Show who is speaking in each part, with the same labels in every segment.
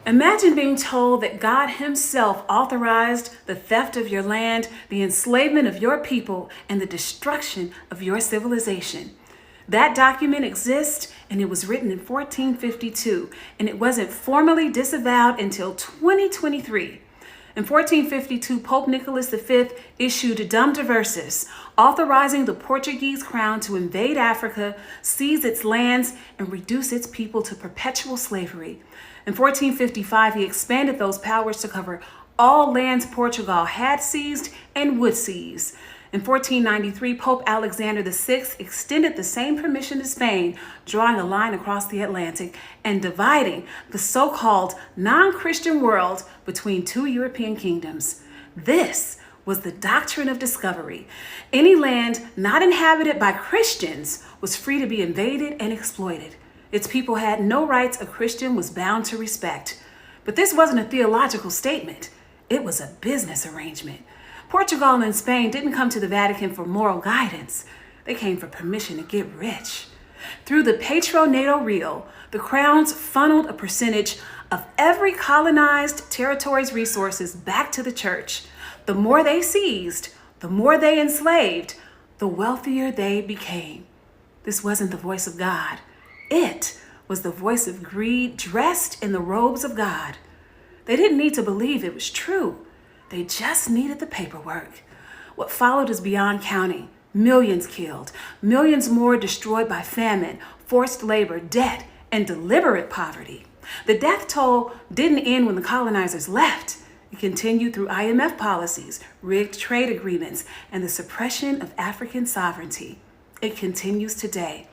Speaker 1: Imagine being told that God Himself authorized the theft of your land, the enslavement of your people, and the destruction of your civilization. That document exists, and it was written in 1452, and it wasn't formally disavowed until 2023. In 1452, Pope Nicholas V issued Dum Diversas, authorizing the Portuguese crown to invade Africa, seize its lands, and reduce its people to perpetual slavery. In 1455, he expanded those powers to cover all lands Portugal had seized and would seize. In 1493, Pope Alexander VI extended the same permission to Spain, drawing a line across the Atlantic and dividing the so-called non-Christian world between two European kingdoms. This was the doctrine of discovery. Any land not inhabited by Christians was free to be invaded and exploited. Its people had no rights a Christian was bound to respect. But this wasn't a theological statement. It was a business arrangement. Portugal and Spain didn't come to the Vatican for moral guidance. They came for permission to get rich. Through the Patronato Real, the crowns funneled a percentage of every colonized territory's resources back to the church. The more they seized, the more they enslaved, the wealthier they became. This wasn't the voice of God. It was the voice of greed dressed in the robes of God. They didn't need to believe it was true. They just needed the paperwork. What followed is beyond counting. Millions killed, millions more destroyed by famine, forced labor, debt, and deliberate poverty. The death toll didn't end when the colonizers left. It continued through IMF policies, rigged trade agreements, and the suppression of African sovereignty. It continues today.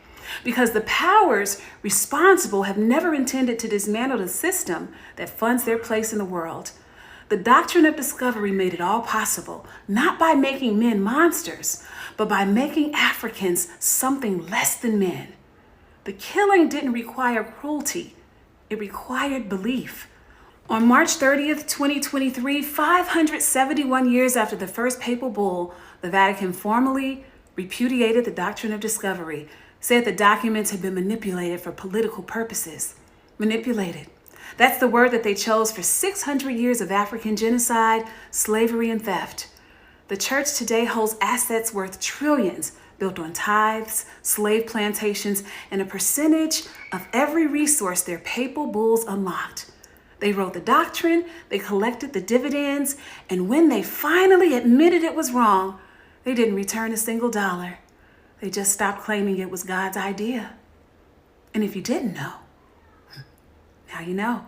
Speaker 1: Because the powers responsible have never intended to dismantle the system that funds their place in the world. The doctrine of discovery made it all possible, not by making men monsters, but by making Africans something less than men. The killing didn't require cruelty. It required belief. On March 30th, 2023, 571 years after the first papal bull, the Vatican formally repudiated the doctrine of discovery, said the documents had been manipulated for political purposes. Manipulated. That's the word that they chose for 600 years of African genocide, slavery, and theft. The church today holds assets worth trillions, built on tithes, slave plantations, and a percentage of every resource their papal bulls unlocked. They wrote the doctrine, they collected the dividends, and when they finally admitted it was wrong, they didn't return a single dollar. They just stopped claiming it was God's idea. And if you didn't know, now you know.